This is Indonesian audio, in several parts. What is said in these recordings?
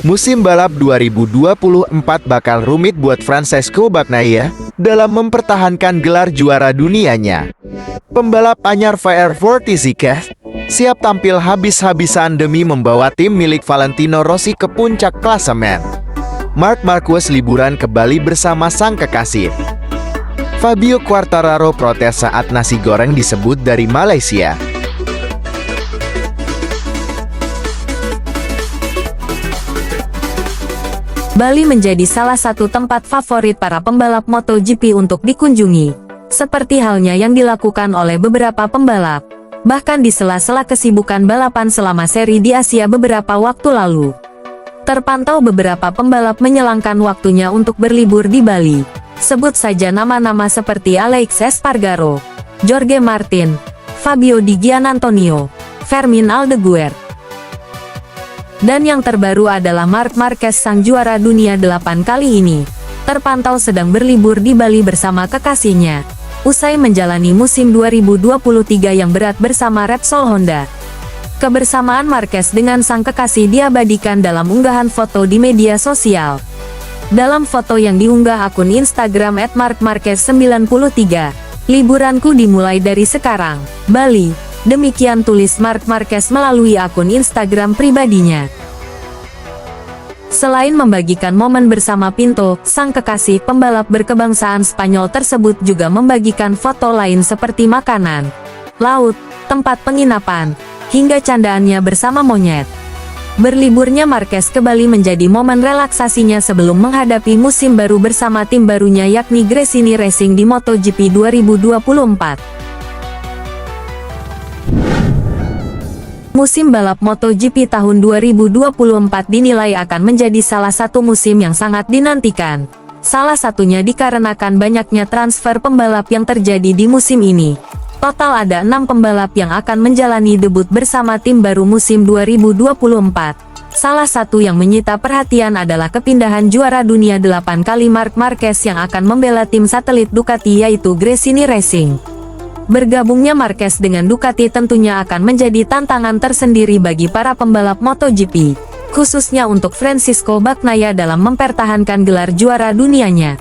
Musim balap 2024 bakal rumit buat Francesco Bagnaia dalam mempertahankan gelar juara dunianya. Pembalap anyar VR46 siap tampil habis-habisan demi membawa tim milik Valentino Rossi ke puncak klasemen. Marc Marquez liburan ke Bali bersama sang kekasih. Fabio Quartararo protes saat nasi goreng disebut dari Malaysia. Bali menjadi salah satu tempat favorit para pembalap MotoGP untuk dikunjungi, seperti halnya yang dilakukan oleh beberapa pembalap, bahkan di sela-sela kesibukan balapan selama seri di Asia beberapa waktu lalu. Terpantau beberapa pembalap menyelangkan waktunya untuk berlibur di Bali. Sebut saja nama-nama seperti Alex Espargaro, Jorge Martin, Fabio Di Giannantonio, Fermin Aldeguer. Dan yang terbaru adalah Marc Marquez, sang juara dunia 8 kali ini, terpantau sedang berlibur di Bali bersama kekasihnya, usai menjalani musim 2023 yang berat bersama Repsol Honda. Kebersamaan Marquez dengan sang kekasih diabadikan dalam unggahan foto di media sosial. Dalam foto yang diunggah akun Instagram @marcmarquez93, liburanku dimulai dari sekarang, Bali. Demikian tulis Marc Marquez melalui akun Instagram pribadinya. Selain membagikan momen bersama Pinto, sang kekasih pembalap berkebangsaan Spanyol tersebut juga membagikan foto lain seperti makanan, laut, tempat penginapan, hingga candaannya bersama monyet. Berliburnya Marquez ke Bali menjadi momen relaksasinya sebelum menghadapi musim baru bersama tim barunya yakni Gresini Racing di MotoGP 2024. Musim balap MotoGP tahun 2024 dinilai akan menjadi salah satu musim yang sangat dinantikan. Salah satunya dikarenakan banyaknya transfer pembalap yang terjadi di musim ini. Total ada 6 pembalap yang akan menjalani debut bersama tim baru musim 2024. Salah satu yang menyita perhatian adalah kepindahan juara dunia 8 kali Marc Marquez yang akan membela tim satelit Ducati yaitu Gresini Racing. Bergabungnya Marquez dengan Ducati tentunya akan menjadi tantangan tersendiri bagi para pembalap MotoGP, khususnya untuk Francisco Bagnaia dalam mempertahankan gelar juara dunianya.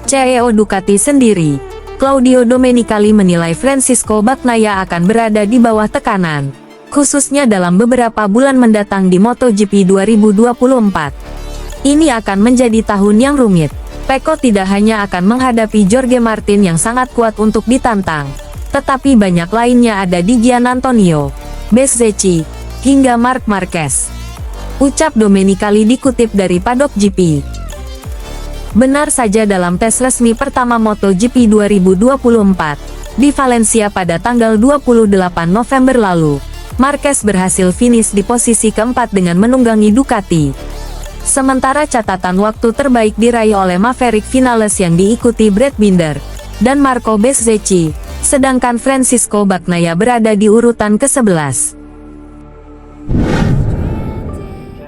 CEO Ducati sendiri, Claudio Domenicali menilai Francisco Bagnaia akan berada di bawah tekanan, khususnya dalam beberapa bulan mendatang di MotoGP 2024. Ini akan menjadi tahun yang rumit. Pecco tidak hanya akan menghadapi Jorge Martin yang sangat kuat untuk ditantang, tetapi banyak lainnya ada Di Giannantonio, Bezzecchi, hingga Marc Marquez. Ucap Domenicali dikutip dari Paddock GP. Benar saja, dalam tes resmi pertama MotoGP 2024, di Valencia pada tanggal 28 November lalu, Marquez berhasil finish di posisi keempat dengan menunggangi Ducati. Sementara catatan waktu terbaik diraih oleh Maverick Vinales yang diikuti Brad Binder dan Marco Bezzecchi, sedangkan Francisco Bagnaia berada di urutan ke-11.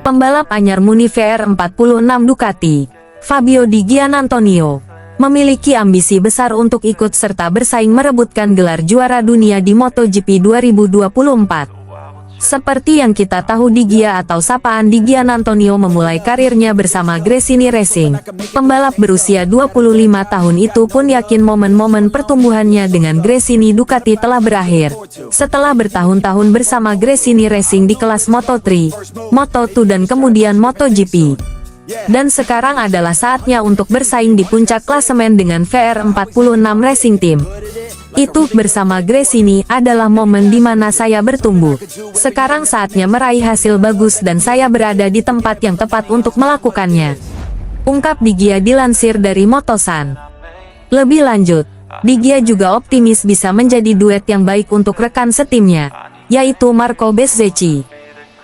Pembalap anyar Muni VR46 Ducati, Fabio Di Giannantonio, memiliki ambisi besar untuk ikut serta bersaing merebutkan gelar juara dunia di MotoGP 2024. Seperti yang kita tahu, Di Gia atau sapaan Di Giannantonio memulai karirnya bersama Gresini Racing. Pembalap berusia 25 tahun itu pun yakin momen-momen pertumbuhannya dengan Gresini Ducati telah berakhir. Setelah bertahun-tahun bersama Gresini Racing di kelas Moto3, Moto2 dan kemudian MotoGP. Dan sekarang adalah saatnya untuk bersaing di puncak klasemen dengan VR46 Racing Team. Itu bersama Gresini adalah momen di mana saya bertumbuh. Sekarang saatnya meraih hasil bagus dan saya berada di tempat yang tepat untuk melakukannya. Ungkap Di Gia dilansir dari Motosan. Lebih lanjut, Di Gia juga optimis bisa menjadi duet yang baik untuk rekan setimnya, yaitu Marco Bezzecchi.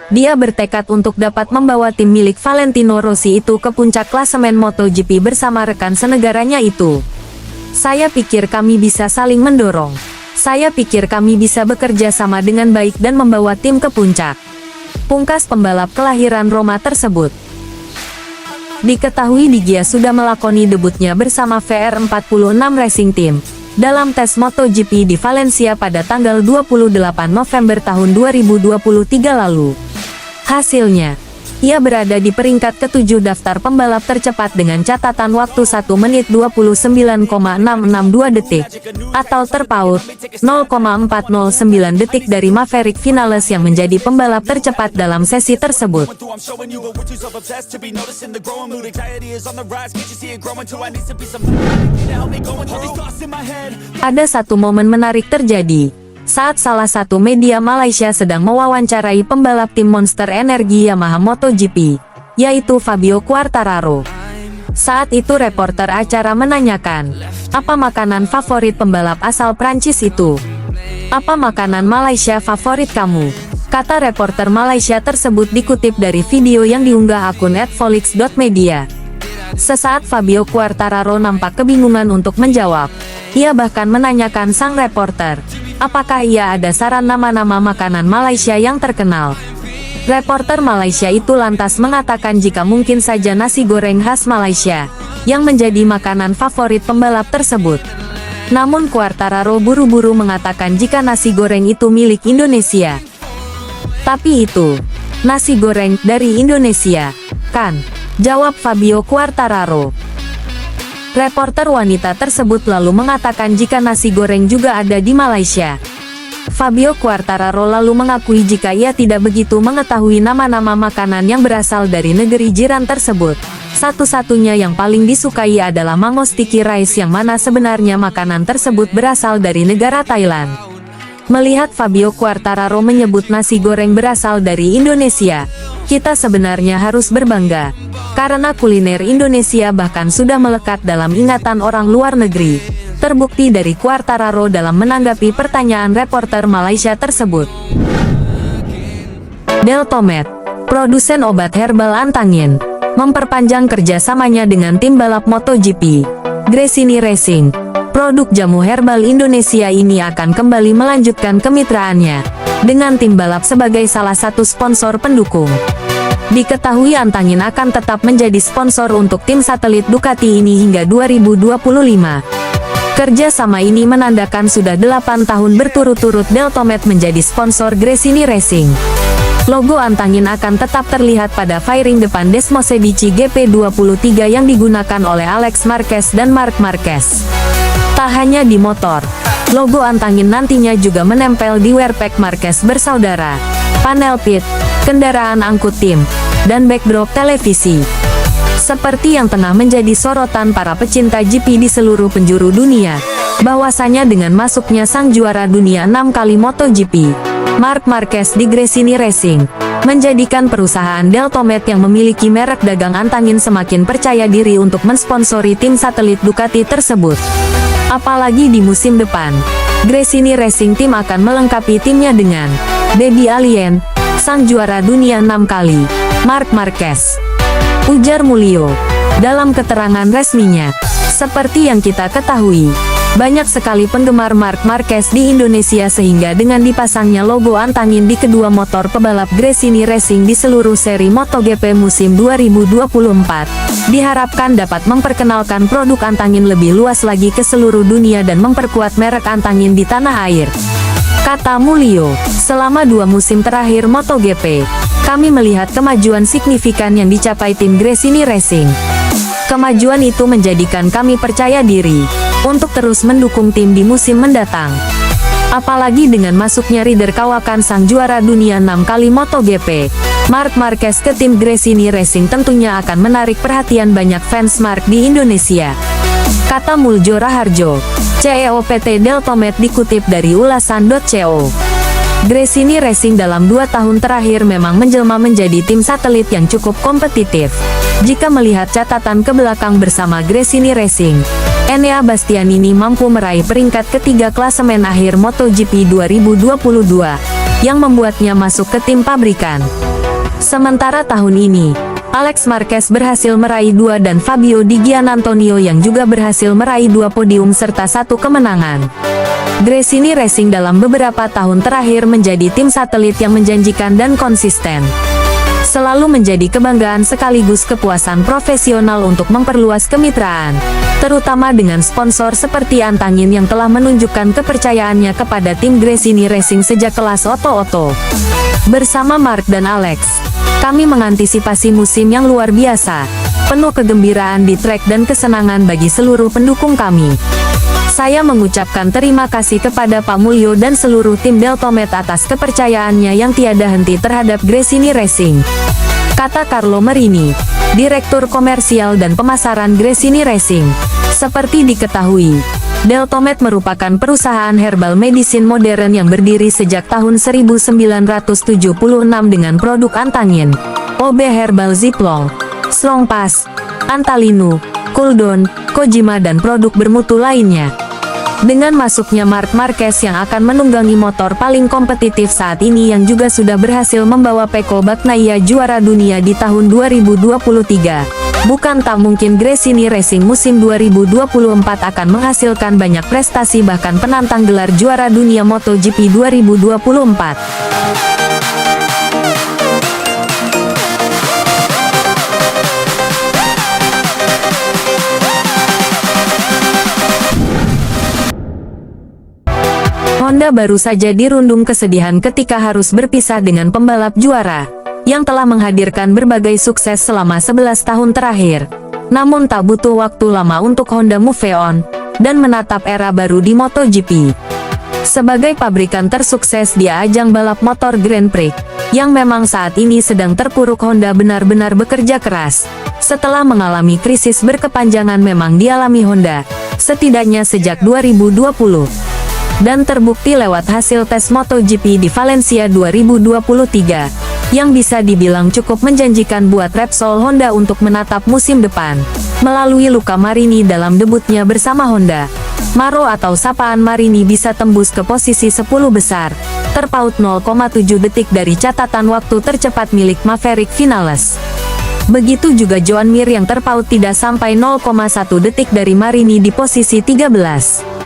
Dia bertekad untuk dapat membawa tim milik Valentino Rossi itu ke puncak klasemen MotoGP bersama rekan senegaranya itu. Saya pikir kami bisa saling mendorong. Saya pikir kami bisa bekerja sama dengan baik dan membawa tim ke puncak. Pungkas pembalap kelahiran Roma tersebut. Diketahui Di Gia sudah melakoni debutnya bersama VR46 Racing Team dalam tes MotoGP di Valencia pada tanggal 28 November tahun 2023 lalu. Hasilnya, Ia berada di peringkat ke-7 daftar pembalap tercepat dengan catatan waktu 1 menit 29,662 detik, atau terpaut 0,409 detik dari Maverick Vinales yang menjadi pembalap tercepat dalam sesi tersebut. Ada satu momen menarik terjadi saat salah satu media Malaysia sedang mewawancarai pembalap tim Monster Energi Yamaha MotoGP, yaitu Fabio Quartararo. Saat itu reporter acara menanyakan, apa makanan favorit pembalap asal Prancis itu? Apa makanan Malaysia favorit kamu? Kata reporter Malaysia tersebut dikutip dari video yang diunggah akun @volix.media. Sesaat Fabio Quartararo nampak kebingungan untuk menjawab. Ia bahkan menanyakan sang reporter, apakah ia ada saran nama-nama makanan Malaysia yang terkenal. Reporter Malaysia itu lantas mengatakan jika mungkin saja nasi goreng khas Malaysia, yang menjadi makanan favorit pembalap tersebut. Namun Quartararo buru-buru mengatakan jika nasi goreng itu milik Indonesia. Tapi itu, nasi goreng dari Indonesia, kan? Jawab Fabio Quartararo. Reporter wanita tersebut lalu mengatakan jika nasi goreng juga ada di Malaysia. Fabio Quartararo lalu mengakui jika ia tidak begitu mengetahui nama-nama makanan yang berasal dari negeri jiran tersebut. Satu-satunya yang paling disukai adalah mango sticky rice yang mana sebenarnya makanan tersebut berasal dari negara Thailand. Melihat Fabio Quartararo menyebut nasi goreng berasal dari Indonesia, kita sebenarnya harus berbangga. Karena kuliner Indonesia bahkan sudah melekat dalam ingatan orang luar negeri. Terbukti dari Quartararo dalam menanggapi pertanyaan reporter Malaysia tersebut. Deltomed, produsen obat herbal antangin, memperpanjang kerjasamanya dengan tim balap MotoGP. Gresini Racing, produk jamu herbal Indonesia ini akan kembali melanjutkan kemitraannya dengan tim balap sebagai salah satu sponsor pendukung. Diketahui Antangin akan tetap menjadi sponsor untuk tim satelit Ducati ini hingga 2025. Kerjasama ini menandakan sudah 8 tahun berturut-turut Deltomed menjadi sponsor Gresini Racing. Logo Antangin akan tetap terlihat pada fairing depan Desmosedici GP23 yang digunakan oleh Alex Marquez dan Marc Marquez. Tak hanya di motor, logo Antangin nantinya juga menempel di wearpack Marquez bersaudara, panel pit, kendaraan angkut tim, dan backdrop televisi. Seperti yang tengah menjadi sorotan para pecinta GP di seluruh penjuru dunia, bahwasanya dengan masuknya sang juara dunia 6 kali MotoGP, Marc Marquez di Gresini Racing, menjadikan perusahaan Deltomed yang memiliki merek dagang Antangin semakin percaya diri untuk mensponsori tim satelit Ducati tersebut. Apalagi di musim depan, Gresini Racing Team akan melengkapi timnya dengan Baby Alien, sang juara dunia 6 kali, Marc Marquez. Ujar Mulyo dalam keterangan resminya. Seperti yang kita ketahui, banyak sekali penggemar Marc Marquez di Indonesia sehingga dengan dipasangnya logo Antangin di kedua motor pebalap Gresini Racing di seluruh seri MotoGP musim 2024, diharapkan dapat memperkenalkan produk Antangin lebih luas lagi ke seluruh dunia dan memperkuat merek Antangin di tanah air. Kata Mulyo, selama 2 musim terakhir MotoGP, kami melihat kemajuan signifikan yang dicapai tim Gresini Racing. Kemajuan itu menjadikan kami percaya diri untuk terus mendukung tim di musim mendatang. Apalagi dengan masuknya rider kawakan sang juara dunia 6 kali MotoGP, Marc Marquez ke tim Gresini Racing tentunya akan menarik perhatian banyak fans Marc di Indonesia. Kata Muljo Raharjo, CEO PT Deltomed dikutip dari ulasan.co. Gresini Racing dalam 2 tahun terakhir memang menjelma menjadi tim satelit yang cukup kompetitif. Jika melihat catatan ke belakang bersama Gresini Racing, Enea Bastianini mampu meraih peringkat ketiga klasemen akhir MotoGP 2022, yang membuatnya masuk ke tim pabrikan. Sementara tahun ini, Alex Marquez berhasil meraih 2 dan Fabio Di Giannantonio yang juga berhasil meraih 2 podium serta 1 kemenangan. Gresini Racing dalam beberapa tahun terakhir menjadi tim satelit yang menjanjikan dan konsisten. Selalu menjadi kebanggaan sekaligus kepuasan profesional untuk memperluas kemitraan, terutama dengan sponsor seperti Antangin yang telah menunjukkan kepercayaannya kepada tim Gresini Racing sejak kelas Oto-Oto. Bersama Mark dan Alex, kami mengantisipasi musim yang luar biasa, penuh kegembiraan di trek dan kesenangan bagi seluruh pendukung kami. Saya mengucapkan terima kasih kepada Pak Mulyo dan seluruh tim Deltomed atas kepercayaannya yang tiada henti terhadap Gresini Racing, kata Carlo Marini, Direktur Komersial dan Pemasaran Gresini Racing. Seperti diketahui, Deltomed merupakan perusahaan herbal medicine modern yang berdiri sejak tahun 1976 dengan produk Antangin, OB Herbal Ziplong, Strongpass, Antalinu, Kuldon, Kojima dan produk bermutu lainnya. Dengan masuknya Marc Marquez yang akan menunggangi motor paling kompetitif saat ini yang juga sudah berhasil membawa Pecco Bagnaia juara dunia di tahun 2023, bukan tak mungkin Gresini Racing musim 2024 akan menghasilkan banyak prestasi bahkan penantang gelar juara dunia MotoGP 2024. Honda baru saja dirundung kesedihan ketika harus berpisah dengan pembalap juara, yang telah menghadirkan berbagai sukses selama 11 tahun terakhir. Namun tak butuh waktu lama untuk Honda move on, dan menatap era baru di MotoGP. Sebagai pabrikan tersukses di ajang balap motor Grand Prix, yang memang saat ini sedang terpuruk, Honda benar-benar bekerja keras. Setelah mengalami krisis berkepanjangan memang dialami Honda, setidaknya sejak 2020. Dan terbukti lewat hasil tes MotoGP di Valencia 2023, yang bisa dibilang cukup menjanjikan buat Repsol Honda untuk menatap musim depan. Melalui Luca Marini dalam debutnya bersama Honda, Maro atau sapaan Marini bisa tembus ke posisi 10 besar, terpaut 0,7 detik dari catatan waktu tercepat milik Maverick Vinales. Begitu juga Joan Mir yang terpaut tidak sampai 0,1 detik dari Marini di posisi 13.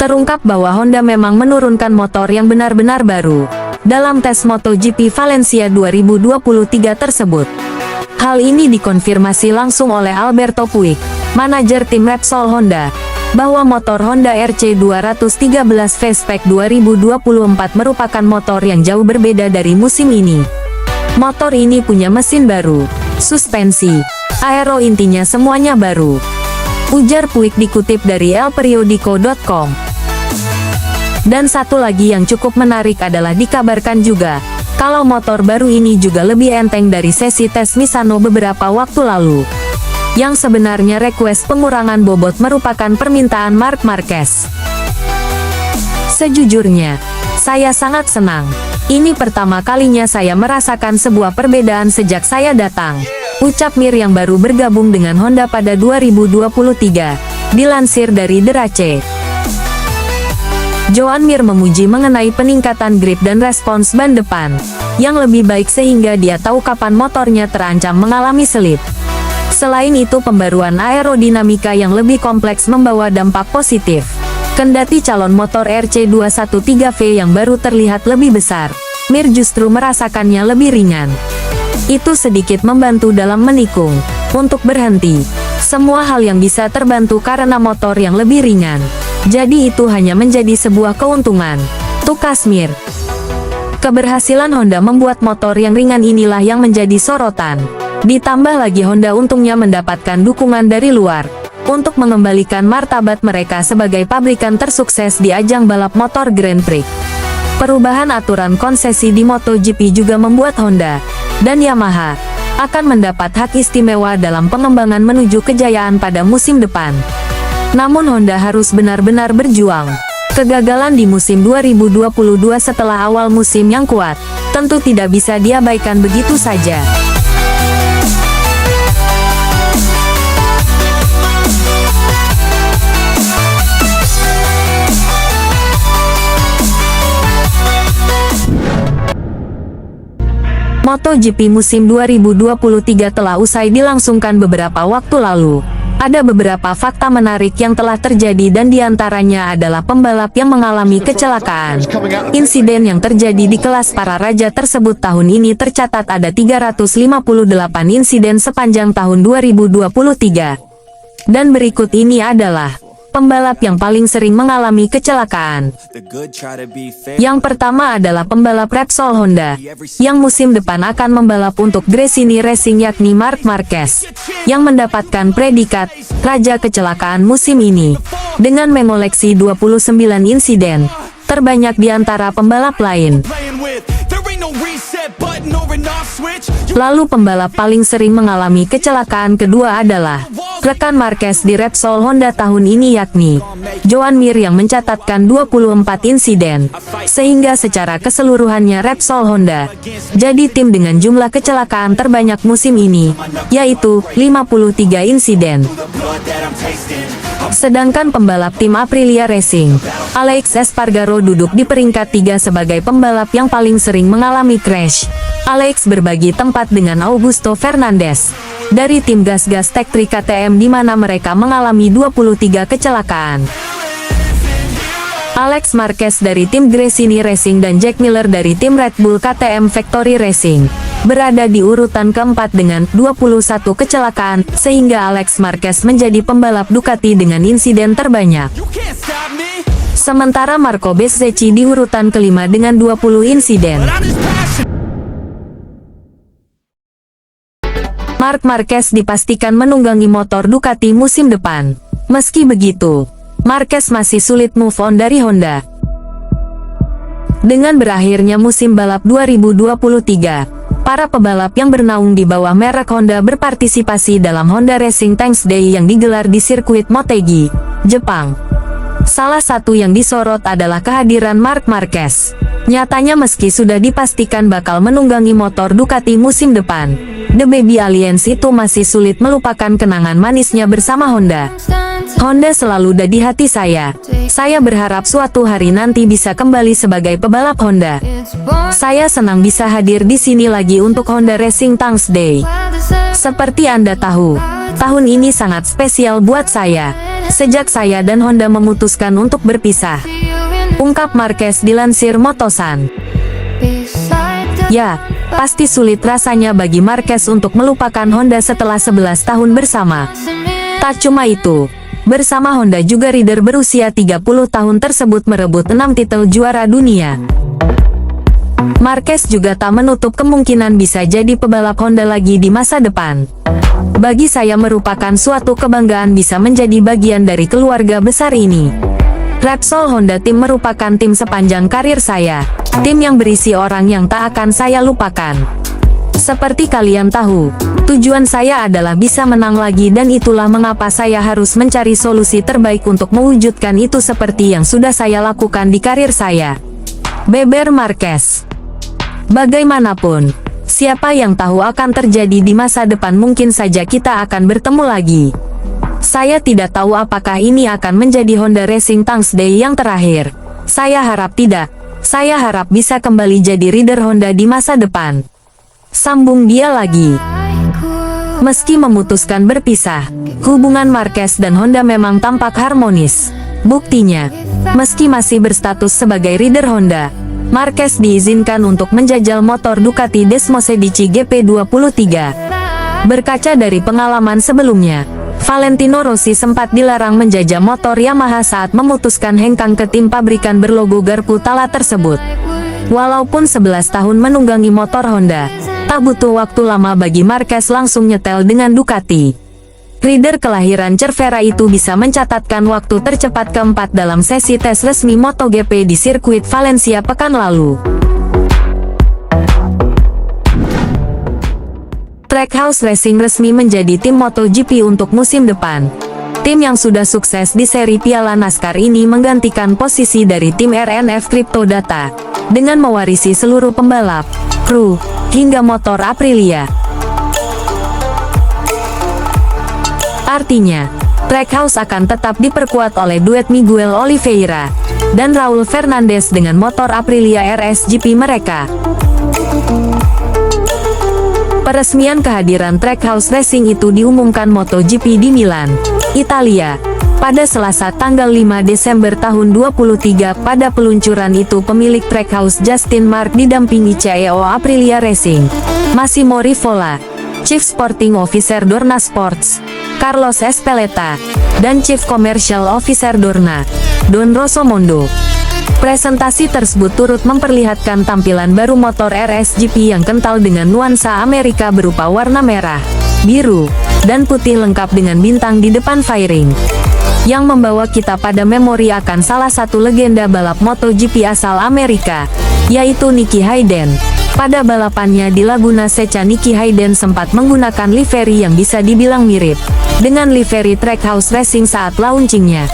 Terungkap bahwa Honda memang menurunkan motor yang benar-benar baru dalam tes MotoGP Valencia 2023 tersebut. Hal ini dikonfirmasi langsung oleh Alberto Puig, manajer tim Repsol Honda, bahwa motor Honda RC 213 Fastpack 2024 merupakan motor yang jauh berbeda dari musim ini. Motor ini punya mesin baru, suspensi, aero, intinya semuanya baru, ujar Puig dikutip dari elperiodico.com. Dan satu lagi yang cukup menarik adalah dikabarkan juga, kalau motor baru ini juga lebih enteng dari sesi tes Misano beberapa waktu lalu. Yang sebenarnya request pengurangan bobot merupakan permintaan Marc Marquez. Sejujurnya, saya sangat senang. Ini pertama kalinya saya merasakan sebuah perbedaan sejak saya datang, ucap Mir yang baru bergabung dengan Honda pada 2023, dilansir dari Derace. Joan Mir memuji mengenai peningkatan grip dan respons ban depan yang lebih baik sehingga dia tahu kapan motornya terancam mengalami selip. Selain itu, pembaruan aerodinamika yang lebih kompleks membawa dampak positif. Kendati calon motor RC213V yang baru terlihat lebih besar, Mir justru merasakannya lebih ringan. Itu sedikit membantu dalam menikung untuk berhenti. Semua hal yang bisa terbantu karena motor yang lebih ringan. Jadi itu hanya menjadi sebuah keuntungan, tukas Mir. Keberhasilan Honda membuat motor yang ringan inilah yang menjadi sorotan. Ditambah lagi Honda untungnya mendapatkan dukungan dari luar, untuk mengembalikan martabat mereka sebagai pabrikan tersukses di ajang balap motor Grand Prix. Perubahan aturan konsesi di MotoGP juga membuat Honda dan Yamaha akan mendapat hak istimewa dalam pengembangan menuju kejayaan pada musim depan. Namun Honda harus benar-benar berjuang. Kegagalan di musim 2022 setelah awal musim yang kuat, tentu tidak bisa diabaikan begitu saja. MotoGP musim 2023 telah usai dilangsungkan beberapa waktu lalu. Ada beberapa fakta menarik yang telah terjadi dan diantaranya adalah pembalap yang mengalami kecelakaan. Insiden yang terjadi di kelas para raja tersebut tahun ini tercatat ada 358 insiden sepanjang tahun 2023. Dan berikut ini adalah pembalap yang paling sering mengalami kecelakaan. Yang pertama adalah pembalap Repsol Honda, yang musim depan akan membalap untuk Gresini Racing yakni Marc Marquez, yang mendapatkan predikat Raja Kecelakaan musim ini, dengan mengoleksi 29 insiden, terbanyak di antara pembalap lain. Lalu pembalap paling sering mengalami kecelakaan kedua adalah rekan Marquez di Repsol Honda tahun ini yakni Joan Mir yang mencatatkan 24 insiden, sehingga secara keseluruhannya Repsol Honda jadi tim dengan jumlah kecelakaan terbanyak musim ini, yaitu 53 insiden. Sedangkan pembalap tim Aprilia Racing, Alex Espargaro duduk di peringkat 3 sebagai pembalap yang paling sering mengalami crash. Alex berbagi tempat dengan Augusto Fernandez dari tim Gas-Gas Tech 3 KTM di mana mereka mengalami 23 kecelakaan. Alex Marquez dari tim Gresini Racing dan Jack Miller dari tim Red Bull KTM Factory Racing berada di urutan keempat dengan 21 kecelakaan, sehingga Alex Marquez menjadi pembalap Ducati dengan insiden terbanyak. Sementara Marco Bezzecchi di urutan kelima dengan 20 insiden. Marc Marquez dipastikan menunggangi motor Ducati musim depan. Meski begitu, Marquez masih sulit move on dari Honda. Dengan berakhirnya musim balap 2023, para pebalap yang bernaung di bawah merek Honda berpartisipasi dalam Honda Racing Tanks Day yang digelar di sirkuit Motegi, Jepang. Salah satu yang disorot adalah kehadiran Marc Marquez. Nyatanya meski sudah dipastikan bakal menunggangi motor Ducati musim depan, The Baby Alliance itu masih sulit melupakan kenangan manisnya bersama Honda. Honda selalu ada di hati saya. Saya berharap suatu hari nanti bisa kembali sebagai pebalap Honda. Saya senang bisa hadir di sini lagi untuk Honda Racing Tanks Day. Seperti Anda tahu, tahun ini sangat spesial buat saya. Sejak saya dan Honda memutuskan untuk berpisah, ungkap Marquez dilansir Motosan. Ya, pasti sulit rasanya bagi Marquez untuk melupakan Honda setelah 11 tahun bersama. Tak cuma itu, bersama Honda juga rider berusia 30 tahun tersebut merebut 6 titel juara dunia. Marquez juga tak menutup kemungkinan bisa jadi pebalap Honda lagi di masa depan. Bagi saya merupakan suatu kebanggaan bisa menjadi bagian dari keluarga besar ini. Repsol Honda Team merupakan tim sepanjang karir saya, tim yang berisi orang yang tak akan saya lupakan. Seperti kalian tahu, tujuan saya adalah bisa menang lagi dan itulah mengapa saya harus mencari solusi terbaik untuk mewujudkan itu seperti yang sudah saya lakukan di karir saya. Beber Marquez. Bagaimanapun, siapa yang tahu akan terjadi di masa depan, mungkin saja kita akan bertemu lagi. Saya tidak tahu apakah ini akan menjadi Honda Racing Tanks Day yang terakhir. Saya harap tidak. Saya harap bisa kembali jadi rider Honda di masa depan. Sambung dia lagi. Meski memutuskan berpisah, hubungan Marquez dan Honda memang tampak harmonis. Buktinya, meski masih berstatus sebagai rider Honda, Marquez diizinkan untuk menjajal motor Ducati Desmosedici GP23. Berkaca dari pengalaman sebelumnya, Valentino Rossi sempat dilarang menjajah motor Yamaha saat memutuskan hengkang ke tim pabrikan berlogo garpu Tala tersebut. Walaupun 11 tahun menunggangi motor Honda, tak butuh waktu lama bagi Marquez langsung nyetel dengan Ducati. Rider kelahiran Cervera itu bisa mencatatkan waktu tercepat keempat dalam sesi tes resmi MotoGP di sirkuit Valencia pekan lalu. Trackhouse Racing resmi menjadi tim MotoGP untuk musim depan. Tim yang sudah sukses di seri Piala NASCAR ini menggantikan posisi dari tim RNF Crypto Data, dengan mewarisi seluruh pembalap, kru, hingga motor Aprilia. Artinya, Trackhouse akan tetap diperkuat oleh duet Miguel Oliveira dan Raul Fernandez dengan motor Aprilia RSGP mereka. Peresmian kehadiran Trackhouse Racing itu diumumkan MotoGP di Milan, Italia, pada Selasa tanggal 5 Desember tahun 2023. Pada peluncuran itu pemilik Trackhouse Justin Mark didampingi CEO Aprilia Racing, Massimo Rivola, Chief Sporting Officer Dorna Sports, Carlos Espeleta, dan Chief Commercial Officer Dorna, Don Rosomondo. Presentasi tersebut turut memperlihatkan tampilan baru motor RSGP yang kental dengan nuansa Amerika berupa warna merah, biru, dan putih lengkap dengan bintang di depan fairing, yang membawa kita pada memori akan salah satu legenda balap MotoGP asal Amerika, yaitu Nicky Hayden. Pada balapannya di Laguna Seca, Nicky Hayden sempat menggunakan livery yang bisa dibilang mirip dengan livery Trackhouse Racing saat launchingnya.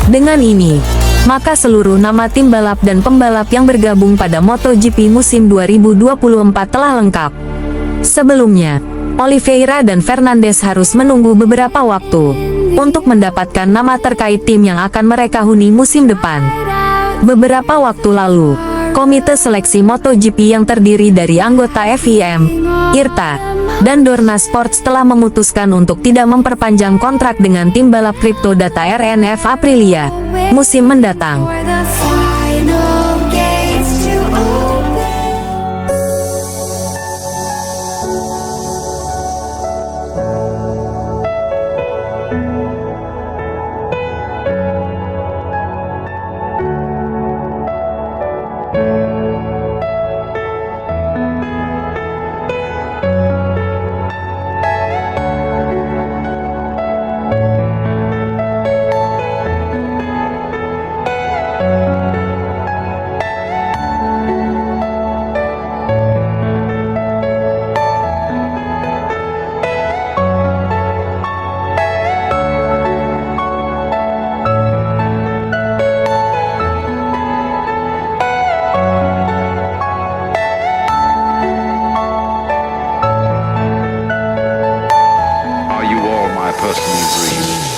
Dengan ini, maka seluruh nama tim balap dan pembalap yang bergabung pada MotoGP musim 2024 telah lengkap. Sebelumnya, Oliveira dan Fernandez harus menunggu beberapa waktu untuk mendapatkan nama terkait tim yang akan mereka huni musim depan. Beberapa waktu lalu, Komite Seleksi MotoGP yang terdiri dari anggota FIM, IRTA, dan Dorna Sports telah memutuskan untuk tidak memperpanjang kontrak dengan tim balap Crypto Data RNF Aprilia musim mendatang. Are you all my personal dreams?